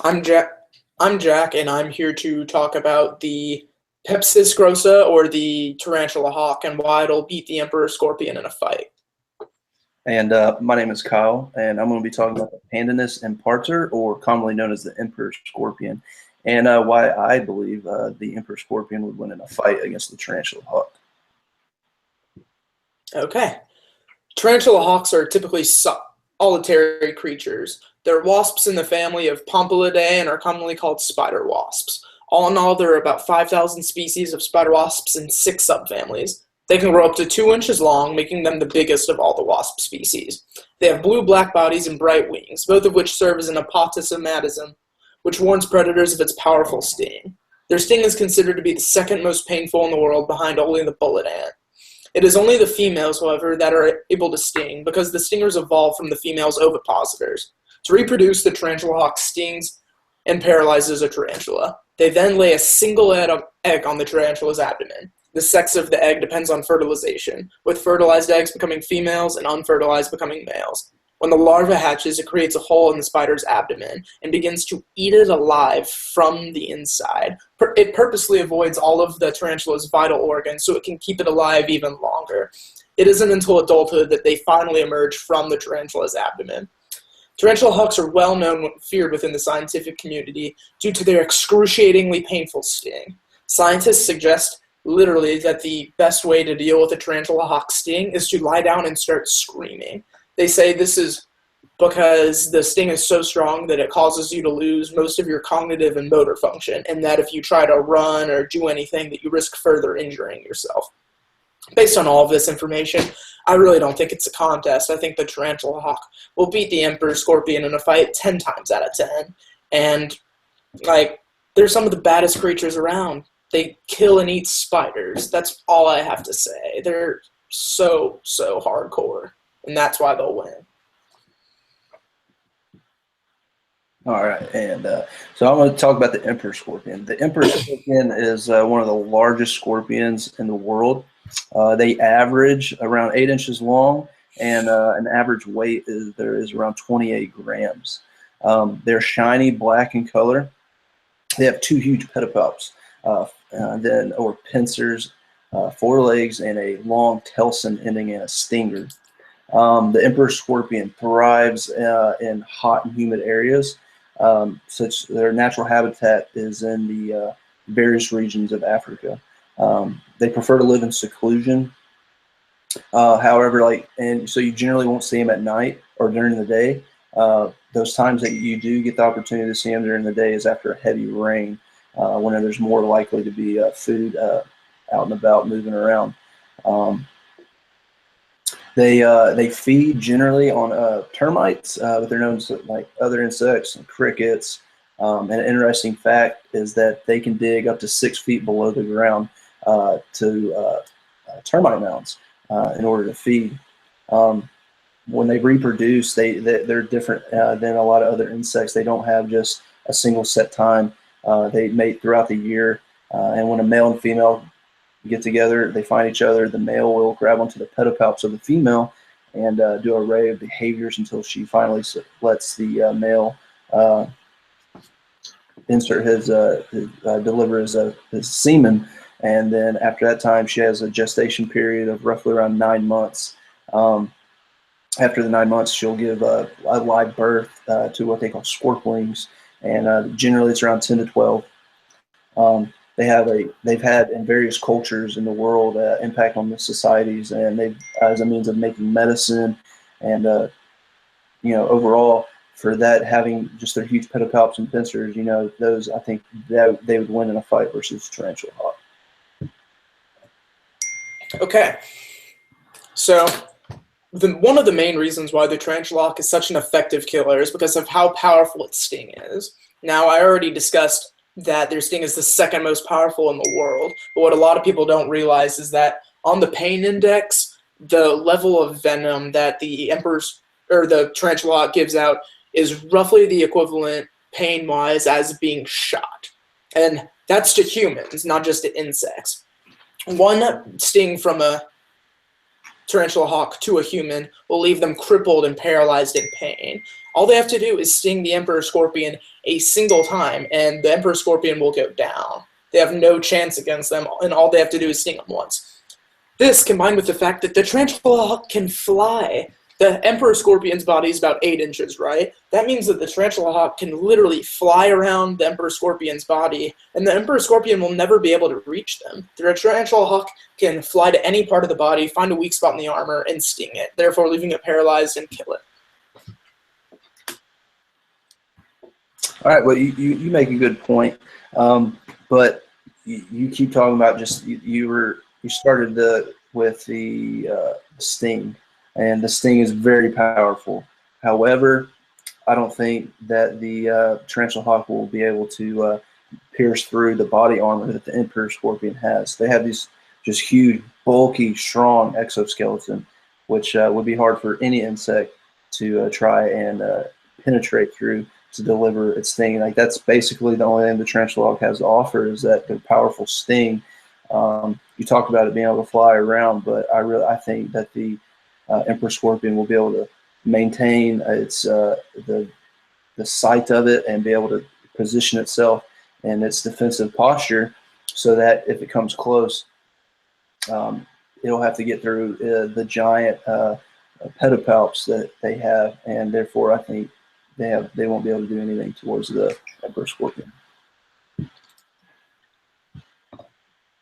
I'm Jack. I'm Jack, and I'm here to talk about the Pepsis grossa, or the tarantula hawk, and why it'll beat the emperor scorpion in a fight. And my name is Kyle, and I'm going to be talking about the Pandanus imparter, or commonly known as the emperor scorpion, and why I believe the emperor scorpion would win in a fight against the tarantula hawk. Okay. Tarantula hawks are typically solitary creatures. They're wasps in the family of Pompilidae and are commonly called spider wasps. All in all, there are about 5,000 species of spider wasps in 6 subfamilies. They can grow up to 2 inches long, making them the biggest of all the wasp species. They have blue-black bodies and bright wings, both of which serve as an apotismatism, which warns predators of its powerful sting. Their sting is considered to be the second most painful in the world, behind only the bullet ant. It is only the females, however, that are able to sting, because the stingers evolve from the female's ovipositors. To reproduce, the tarantula hawk stings and paralyzes a tarantula. They then lay a single egg on the tarantula's abdomen. The sex of the egg depends on fertilization, with fertilized eggs becoming females and unfertilized becoming males. When the larva hatches, it creates a hole in the spider's abdomen and begins to eat it alive from the inside. It purposely avoids all of the tarantula's vital organs so it can keep it alive even longer. It isn't until adulthood that they finally emerge from the tarantula's abdomen. Tarantula hawks are well known and feared within the scientific community due to their excruciatingly painful sting. Scientists suggest literally that the best way to deal with a tarantula hawk sting is to lie down and start screaming. They say this is because the sting is so strong that it causes you to lose most of your cognitive and motor function, and that if you try to run or do anything, that you risk further injuring yourself. Based on all of this information, I really don't think it's a contest. I think the tarantula hawk will beat the emperor scorpion in a fight 10 times out of 10. And, they're some of the baddest creatures around. They kill and eat spiders. That's all I have to say. They're so hardcore, and that's why they'll win. All right, and so I'm going to talk about the emperor scorpion. The emperor scorpion is one of the largest scorpions in the world. They average around 8 inches long, and an average weight is around 28 grams. They're shiny black in color. They have 2 huge pedipalps, or pincers, 4 legs, and a long telson ending in a stinger. The emperor scorpion thrives in hot and humid areas. Such their natural habitat is in the various regions of Africa. They prefer to live in seclusion. However, and so you generally won't see them at night or during the day. Those times that you do get the opportunity to see them during the day is after a heavy rain, when there's more likely to be food out and about moving around. They feed generally on termites, but they're known to like other insects and crickets. And an interesting fact is that they can dig up to 6 feet below the ground to termite mounds in order to feed. When they reproduce, they're different than a lot of other insects. They don't have just a single set time. They mate throughout the year, and when a male and female get together, they find each other. The male will grab onto the pedipalps of the female and do an array of behaviors until she finally lets the male insert deliver his semen. And then after that time, she has a gestation period of roughly around 9 months. After the 9 months, she'll give a live birth to what they call scorpions, and generally it's around 10 to 12. They've had in various cultures in the world impact on the societies, and they've as a means of making medicine, and overall for that, having just their huge pedipalps and pincers, those, I think that they would win in a fight versus tarantula hawk. Okay, so one of the main reasons why the tarantula hawk is such an effective killer is because of how powerful its sting is. Now, I already discussed that their sting is the second most powerful in the world, but what a lot of people don't realize is that on the pain index, the level of venom that the the tarantula hawk gives out is roughly the equivalent pain-wise as being shot. And that's to humans, not just to insects. One sting from a tarantula hawk to a human will leave them crippled and paralyzed in pain. All they have to do is sting the Emperor Scorpion a single time, and the Emperor Scorpion will go down. They have no chance against them, and all they have to do is sting them once. This, combined with the fact that the Tarantula Hawk can fly. The Emperor Scorpion's body is about 8 inches, right? That means that the Tarantula Hawk can literally fly around the Emperor Scorpion's body, and the Emperor Scorpion will never be able to reach them. The Tarantula Hawk can fly to any part of the body, find a weak spot in the armor, and sting it, therefore leaving it paralyzed and kill it. All right, well, you make a good point, but you keep talking about just you started with the sting, and the sting is very powerful. However, I don't think that the Tarantula Hawk will be able to pierce through the body armor that the Emperor Scorpion has. They have these just huge, bulky, strong exoskeleton, which would be hard for any insect to try and penetrate through to deliver its sting. Like, that's basically the only thing the Tarantula Hawk has to offer, is that their powerful sting. You talked about it being able to fly around, but I think that the Emperor Scorpion will be able to maintain its the sight of it and be able to position itself in its defensive posture, so that if it comes close, it'll have to get through the giant pedipalps that they have, and therefore I think they won't be able to do anything towards the Emperor Scorpion.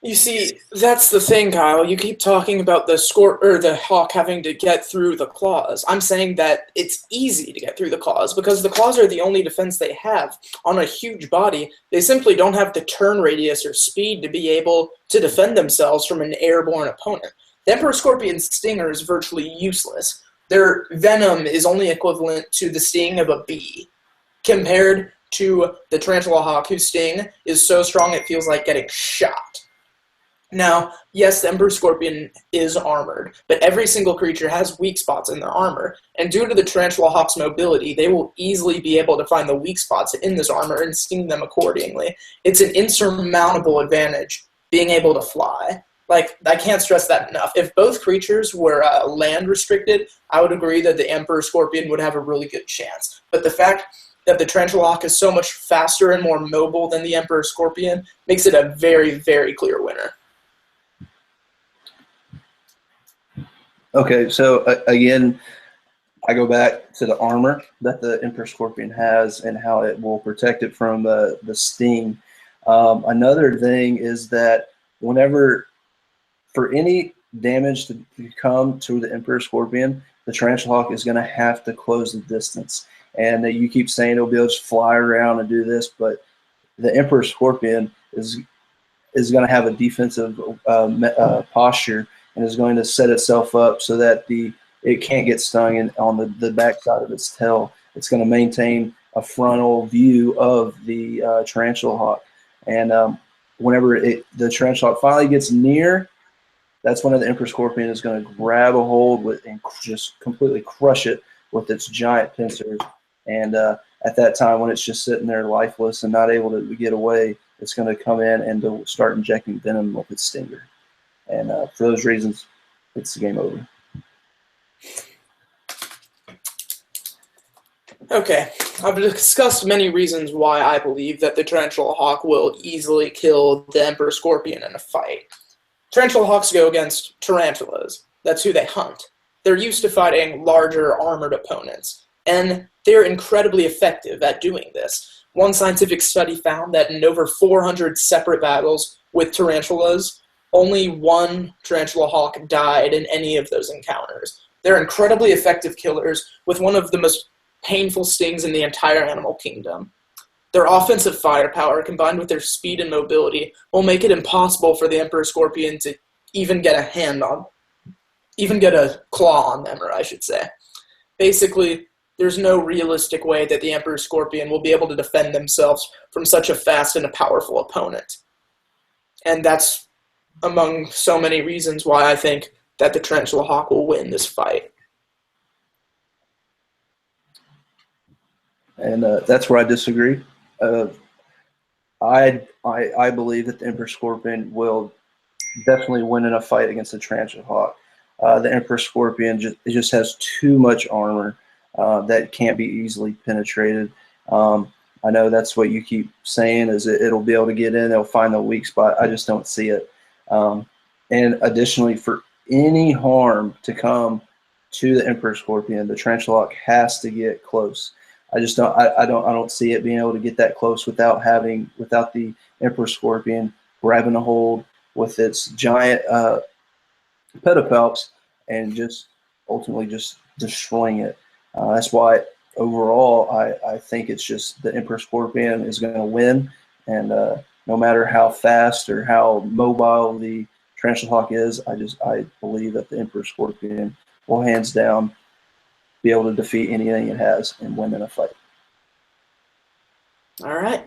You see, that's the thing, Kyle. You keep talking about the hawk having to get through the claws. I'm saying that it's easy to get through the claws because the claws are the only defense they have. On a huge body, they simply don't have the turn radius or speed to be able to defend themselves from an airborne opponent. The Emperor Scorpion's stinger is virtually useless. Their venom is only equivalent to the sting of a bee, compared to the Tarantula Hawk, whose sting is so strong it feels like getting shot. Now, yes, the Emperor Scorpion is armored, but every single creature has weak spots in their armor, and due to the Tarantula Hawk's mobility, they will easily be able to find the weak spots in this armor and sting them accordingly. It's an insurmountable advantage being able to fly. Like, I can't stress that enough. If both creatures were land restricted, I would agree that the Emperor Scorpion would have a really good chance. But the fact that the Tarantula Hawk is so much faster and more mobile than the Emperor Scorpion makes it a very, very clear winner. Okay, so again, I go back to the armor that the Emperor Scorpion has and how it will protect it from the sting. Another thing is that whenever, for any damage to come to the Emperor Scorpion, the Tarantula Hawk is going to have to close the distance. And you keep saying it'll be able to just fly around and do this, but the Emperor Scorpion is going to have a defensive posture, and is going to set itself up so that it can't get stung on the backside of its tail. It's going to maintain a frontal view of the Tarantula Hawk. And whenever the Tarantula Hawk finally gets near, that's when the Emperor Scorpion is going to grab a hold with and just completely crush it with its giant pincers. And at that time, when it's just sitting there lifeless and not able to get away, it's going to come in and to start injecting venom with its stinger. And for those reasons, it's game over. Okay, I've discussed many reasons why I believe that the Tarantula Hawk will easily kill the Emperor Scorpion in a fight. Tarantula Hawks go against tarantulas. That's who they hunt. They're used to fighting larger armored opponents, and they're incredibly effective at doing this. One scientific study found that in over 400 separate battles with tarantulas, only one Tarantula Hawk died in any of those encounters. They're incredibly effective killers with one of the most painful stings in the entire animal kingdom. Their offensive firepower, combined with their speed and mobility, will make it impossible for the Emperor Scorpion to even get a claw on them, or I should say. Basically, there's no realistic way that the Emperor Scorpion will be able to defend themselves from such a fast and a powerful opponent. And that's among so many reasons why I think that the Tarantula Hawk will win this fight. And that's where I disagree. I believe that the Emperor Scorpion will definitely win in a fight against the Tarantula Hawk. The Emperor Scorpion just has too much armor. that can't be easily penetrated. I know that's what you keep saying is it'll be able to get in, it'll find the weak spot. I just don't see it. And additionally, for any harm to come to the emperor scorpion, the tarantula hawk has to get close. I just don't. I don't see it being able to get that close without the emperor scorpion grabbing a hold with its giant pedipalps and just ultimately just destroying it. That's why overall I think it's just the emperor scorpion is going to win, and no matter how fast or how mobile the tarantula hawk is, I believe that the emperor scorpion will hands down be able to defeat anything it has and win in a fight. All right.